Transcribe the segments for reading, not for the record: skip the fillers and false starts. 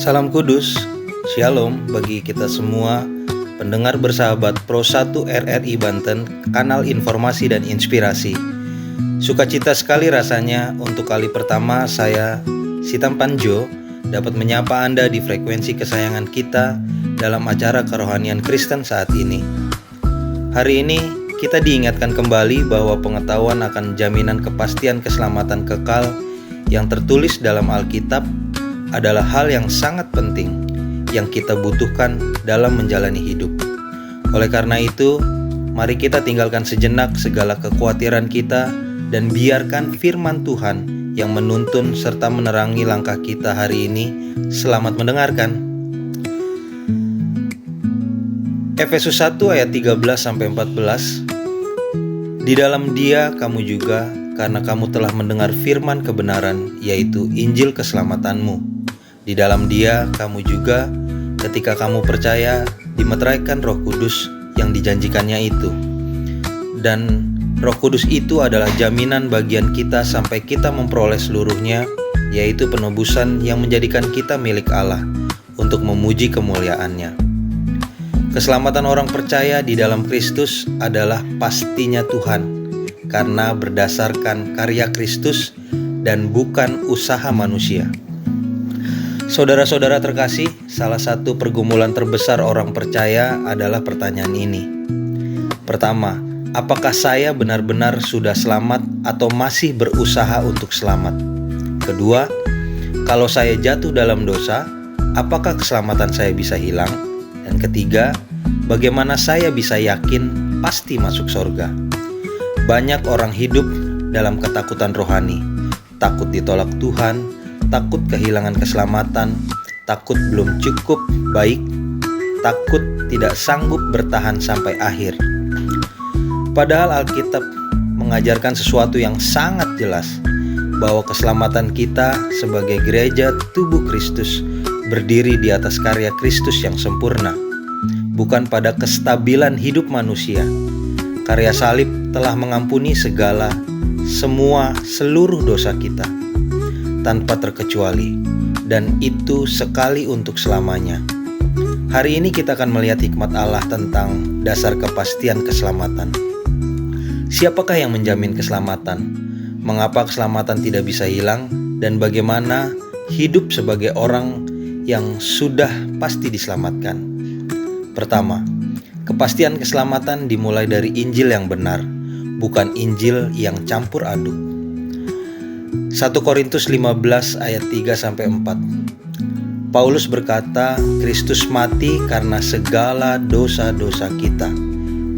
Salam kudus, shalom bagi kita semua pendengar bersahabat Pro 1 RRI Banten, kanal informasi dan inspirasi. Sukacita sekali rasanya untuk kali pertama saya, Sitam Panjo, dapat menyapa Anda di frekuensi kesayangan kita dalam acara kerohanian Kristen saat ini. Hari ini kita diingatkan kembali bahwa pengetahuan akan jaminan kepastian keselamatan kekal yang tertulis dalam Alkitab adalah hal yang sangat penting yang kita butuhkan dalam menjalani hidup. Oleh karena itu, mari kita tinggalkan sejenak segala kekhawatiran kita dan biarkan firman Tuhan yang menuntun serta menerangi langkah kita hari ini. Selamat mendengarkan. Efesus 1 ayat 13-14. Di dalam Dia kamu juga, karena kamu telah mendengar firman kebenaran, yaitu Injil keselamatanmu. Di dalam Dia kamu juga, ketika kamu percaya, dimeteraikan Roh Kudus yang dijanjikannya itu. Dan Roh Kudus itu adalah jaminan bagian kita sampai kita memperoleh seluruhnya, yaitu penebusan yang menjadikan kita milik Allah untuk memuji kemuliaan-Nya. Keselamatan orang percaya di dalam Kristus adalah pastinya Tuhan, karena berdasarkan karya Kristus dan bukan usaha manusia. Saudara-saudara terkasih, salah satu pergumulan terbesar orang percaya adalah pertanyaan ini. Pertama, apakah saya benar-benar sudah selamat atau masih berusaha untuk selamat? Kedua, kalau saya jatuh dalam dosa, apakah keselamatan saya bisa hilang? Dan ketiga, bagaimana saya bisa yakin pasti masuk surga? Banyak orang hidup dalam ketakutan rohani, takut ditolak Tuhan, takut kehilangan keselamatan, takut belum cukup baik, takut tidak sanggup bertahan sampai akhir. Padahal Alkitab mengajarkan sesuatu yang sangat jelas, bahwa keselamatan kita sebagai gereja tubuh Kristus berdiri di atas karya Kristus yang sempurna, bukan pada kestabilan hidup manusia. Karya salib telah mengampuni seluruh dosa kita tanpa terkecuali, dan itu sekali untuk selamanya. Hari ini kita akan melihat hikmat Allah tentang dasar kepastian keselamatan. Siapakah yang menjamin keselamatan? Mengapa keselamatan tidak bisa hilang? Dan bagaimana hidup sebagai orang yang sudah pasti diselamatkan? Pertama, kepastian keselamatan dimulai dari Injil yang benar, bukan Injil yang campur aduk. 1 Korintus 15 ayat 3-4. Paulus berkata, Kristus mati karena segala dosa-dosa kita,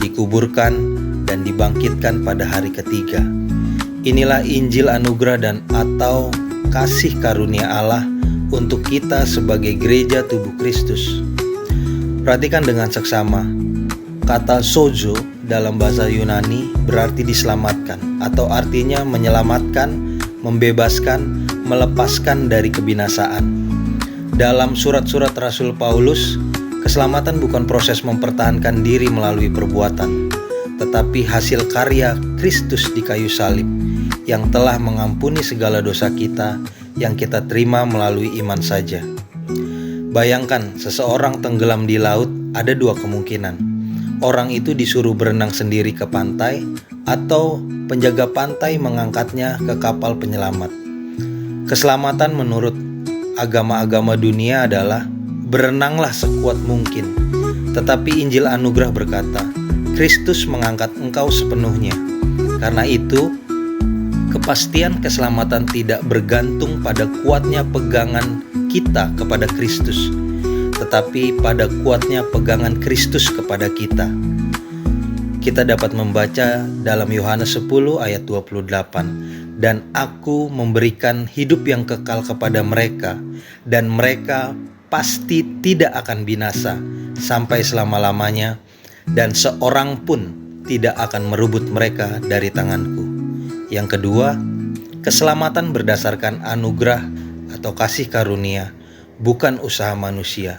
dikuburkan dan dibangkitkan pada hari ketiga. Inilah Injil anugerah dan atau kasih karunia Allah untuk kita sebagai gereja tubuh Kristus. Perhatikan dengan seksama. Kata sozo dalam bahasa Yunani berarti diselamatkan, atau artinya menyelamatkan, membebaskan, melepaskan dari kebinasaan. Dalam surat-surat Rasul Paulus, keselamatan bukan proses mempertahankan diri melalui perbuatan, tetapi hasil karya Kristus di kayu salib yang telah mengampuni segala dosa kita yang kita terima melalui iman saja. Bayangkan seseorang tenggelam di laut, ada dua kemungkinan. Orang itu disuruh berenang sendiri ke pantai, atau penjaga pantai mengangkatnya ke kapal penyelamat. Keselamatan menurut agama-agama dunia adalah berenanglah sekuat mungkin. Tetapi Injil anugerah berkata, Kristus mengangkat engkau sepenuhnya. Karena itu, kepastian keselamatan tidak bergantung pada kuatnya pegangan kita kepada Kristus, tetapi pada kuatnya pegangan Kristus kepada kita. Kita dapat membaca dalam Yohanes 10 ayat 28, dan aku memberikan hidup yang kekal kepada mereka, dan mereka pasti tidak akan binasa sampai selama-lamanya, dan seorang pun tidak akan merebut mereka dari tanganku. Yang kedua, keselamatan berdasarkan anugerah atau kasih karunia, bukan usaha manusia.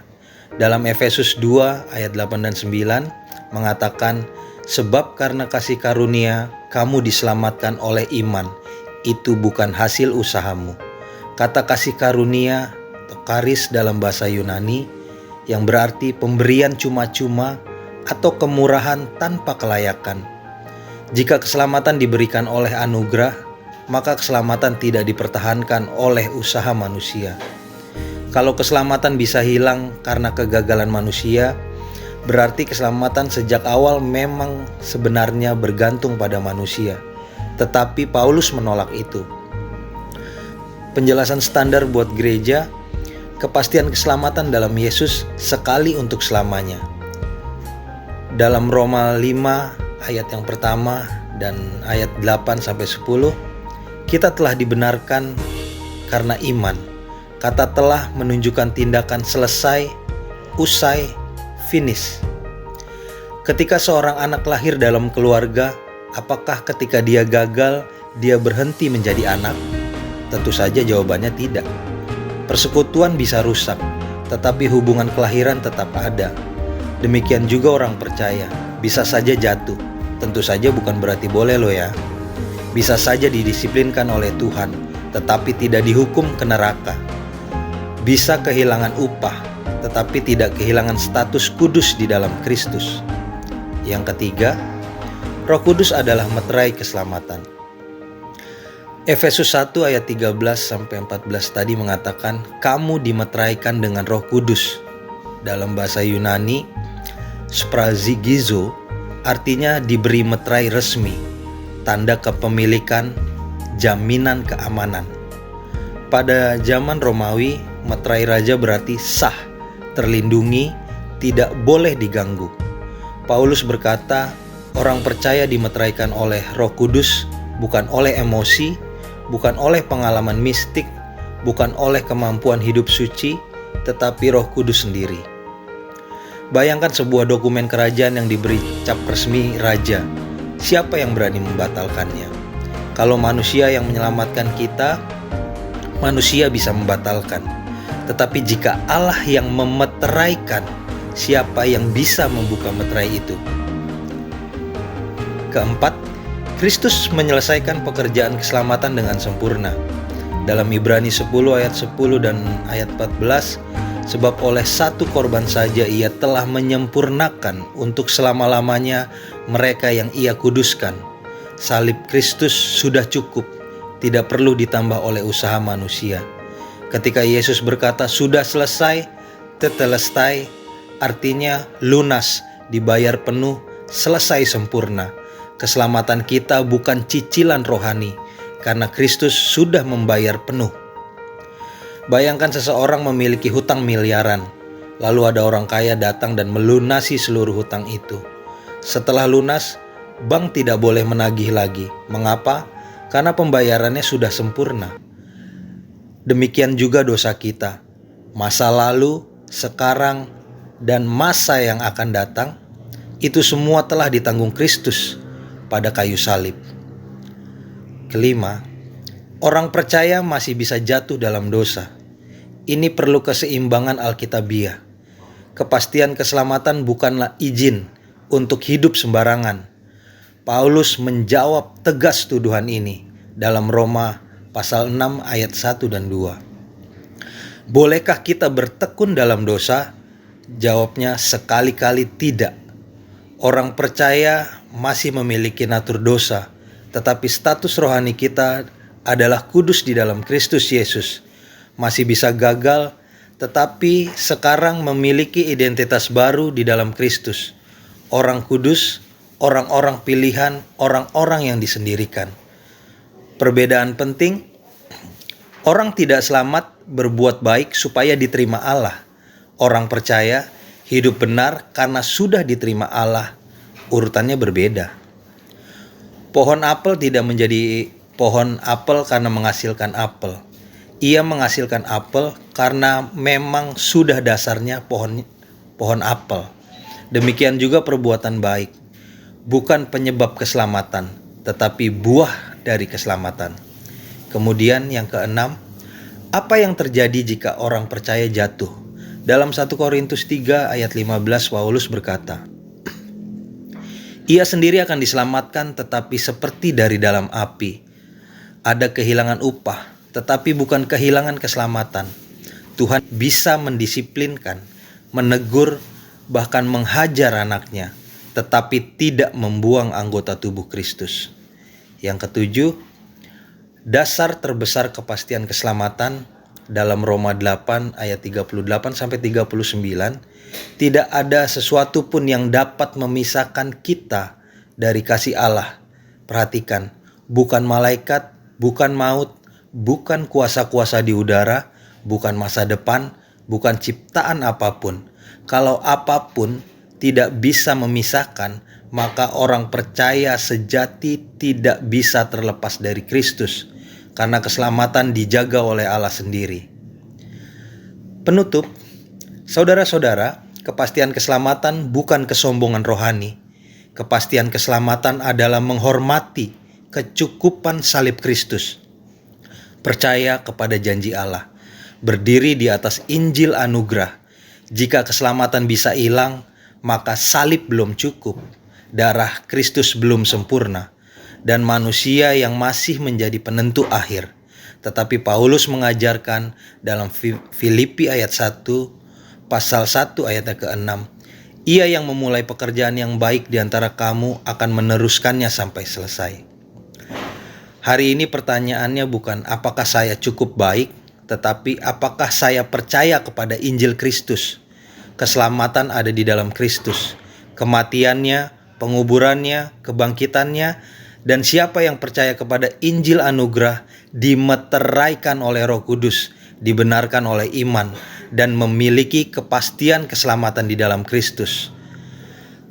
Dalam Efesus 2 ayat 8 dan 9 mengatakan, sebab karena kasih karunia kamu diselamatkan oleh iman, itu bukan hasil usahamu. Kata kasih karunia atau charis dalam bahasa Yunani, yang berarti pemberian cuma-cuma atau kemurahan tanpa kelayakan. Jika keselamatan diberikan oleh anugerah, maka keselamatan tidak dipertahankan oleh usaha manusia. Kalau keselamatan bisa hilang karena kegagalan manusia, berarti keselamatan sejak awal memang sebenarnya bergantung pada manusia. Tetapi Paulus menolak itu. Penjelasan standar buat gereja, kepastian keselamatan dalam Yesus sekali untuk selamanya. Dalam Roma 5 ayat yang pertama dan ayat 8-10, kita telah dibenarkan karena iman. Kata telah menunjukkan tindakan selesai, usai, finish. Ketika seorang anak lahir dalam keluarga, apakah ketika dia gagal, dia berhenti menjadi anak? Tentu saja jawabannya tidak. Persekutuan bisa rusak, tetapi hubungan kelahiran tetap ada. Demikian juga orang percaya, bisa saja jatuh. Tentu saja bukan berarti boleh loh ya. Bisa saja didisiplinkan oleh Tuhan, tetapi tidak dihukum ke neraka. Bisa kehilangan upah, tetapi tidak kehilangan status kudus di dalam Kristus. Yang ketiga, Roh Kudus adalah meterai keselamatan. Efesus 1 ayat 13-14 tadi mengatakan, kamu dimeteraikan dengan Roh Kudus. Dalam bahasa Yunani, sprazigizo, artinya diberi meterai resmi, tanda kepemilikan, jaminan keamanan. Pada zaman Romawi, meterai raja berarti sah, terlindungi, tidak boleh diganggu. Paulus berkata, orang percaya dimeteraikan oleh Roh Kudus, bukan oleh emosi, bukan oleh pengalaman mistik, bukan oleh kemampuan hidup suci, tetapi Roh Kudus sendiri. Bayangkan sebuah dokumen kerajaan yang diberi cap resmi raja. Siapa yang berani membatalkannya? Kalau manusia yang menyelamatkan kita, manusia bisa membatalkan. Tetapi jika Allah yang memeteraikan, siapa yang bisa membuka meterai itu? Keempat, Kristus menyelesaikan pekerjaan keselamatan dengan sempurna. Dalam Ibrani 10 ayat 10 dan ayat 14, sebab oleh satu korban saja ia telah menyempurnakan untuk selama-lamanya mereka yang ia kuduskan. Salib Kristus sudah cukup, tidak perlu ditambah oleh usaha manusia. Ketika Yesus berkata sudah selesai, tetelestai, artinya lunas, dibayar penuh, selesai sempurna. Keselamatan kita bukan cicilan rohani, karena Kristus sudah membayar penuh. Bayangkan seseorang memiliki hutang miliaran, lalu ada orang kaya datang dan melunasi seluruh hutang itu. Setelah lunas, bank tidak boleh menagih lagi. Mengapa? Karena pembayarannya sudah sempurna. Demikian juga dosa kita, masa lalu, sekarang, dan masa yang akan datang, itu semua telah ditanggung Kristus pada kayu salib. Kelima, orang percaya masih bisa jatuh dalam dosa. Ini perlu keseimbangan Alkitabiah. Kepastian keselamatan bukanlah izin untuk hidup sembarangan. Paulus menjawab tegas tuduhan ini dalam Roma pasal 6 ayat 1 dan 2. Bolehkah kita bertekun dalam dosa? Jawabnya sekali-kali tidak. Orang percaya masih memiliki natur dosa, tetapi status rohani kita adalah kudus di dalam Kristus Yesus. Masih bisa gagal, tetapi sekarang memiliki identitas baru di dalam Kristus. Orang kudus, orang-orang pilihan, orang-orang yang disendirikan. Perbedaan penting, orang tidak selamat berbuat baik supaya diterima Allah. Orang percaya hidup benar karena sudah diterima Allah. Urutannya berbeda. Pohon apel tidak menjadi pohon apel karena menghasilkan apel. Ia menghasilkan apel karena memang sudah dasarnya pohon apel. Demikian juga perbuatan baik, bukan penyebab keselamatan, tetapi buah dari keselamatan. Kemudian yang keenam, apa yang terjadi jika orang percaya jatuh? Dalam 1 Korintus 3 ayat 15 Paulus berkata, ia sendiri akan diselamatkan tetapi seperti dari dalam api. Ada kehilangan upah, tetapi bukan kehilangan keselamatan. Tuhan bisa mendisiplinkan, menegur, bahkan menghajar anaknya, tetapi tidak membuang anggota tubuh Kristus. Yang ketujuh, dasar terbesar kepastian keselamatan dalam Roma 8 ayat 38 sampai 39, tidak ada sesuatu pun yang dapat memisahkan kita dari kasih Allah. Perhatikan, bukan malaikat, bukan maut, bukan kuasa-kuasa di udara, bukan masa depan, bukan ciptaan apapun. Kalau apapun tidak bisa memisahkan, maka orang percaya sejati tidak bisa terlepas dari Kristus, karena keselamatan dijaga oleh Allah sendiri. Penutup, saudara-saudara, kepastian keselamatan bukan kesombongan rohani. Kepastian keselamatan adalah menghormati kecukupan salib Kristus, percaya kepada janji Allah, berdiri di atas Injil anugerah. Jika keselamatan bisa hilang, maka salib belum cukup, darah Kristus belum sempurna, dan manusia yang masih menjadi penentu akhir. Tetapi Paulus mengajarkan dalam Filipi ayat 1, pasal 1 ayat ke-6, ia yang memulai pekerjaan yang baik di antara kamu akan meneruskannya sampai selesai. Hari ini pertanyaannya bukan apakah saya cukup baik, tetapi apakah saya percaya kepada Injil Kristus. Keselamatan ada di dalam Kristus, kematiannya, penguburannya, kebangkitannya, dan siapa yang percaya kepada Injil anugerah dimeteraikan oleh Roh Kudus, dibenarkan oleh iman, dan memiliki kepastian keselamatan di dalam Kristus.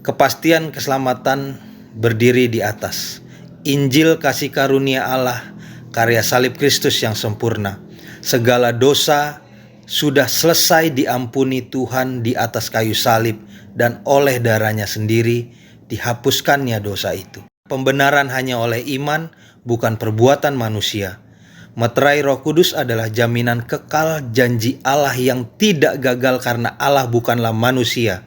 Kepastian keselamatan berdiri di atas Injil kasih karunia Allah, karya salib Kristus yang sempurna. Segala dosa sudah selesai diampuni Tuhan di atas kayu salib, dan oleh darahnya sendiri dihapuskannya dosa itu. Pembenaran hanya oleh iman, bukan perbuatan manusia. Meterai Roh Kudus adalah jaminan kekal janji Allah yang tidak gagal karena Allah bukanlah manusia.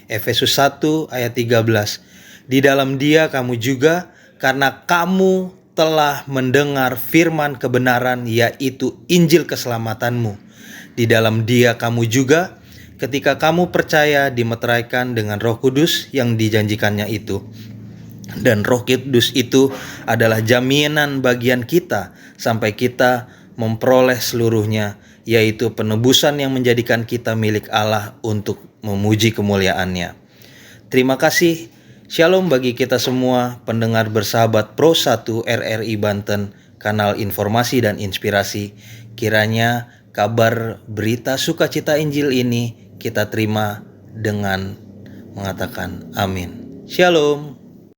Efesus 1 ayat 13. Di dalam Dia kamu juga, karena kamu telah mendengar firman kebenaran, yaitu Injil keselamatanmu. Di dalam Dia kamu juga, ketika kamu percaya, dimeteraikan dengan Roh Kudus yang dijanjikannya itu. Dan Roh Kudus itu adalah jaminan bagian kita sampai kita memperoleh seluruhnya, yaitu penebusan yang menjadikan kita milik Allah untuk memuji kemuliaan-Nya. Terima kasih. Shalom bagi kita semua pendengar bersahabat Pro 1 RRI Banten, kanal informasi dan inspirasi. Kiranya kabar berita sukacita Injil ini kita terima dengan mengatakan amin. Shalom.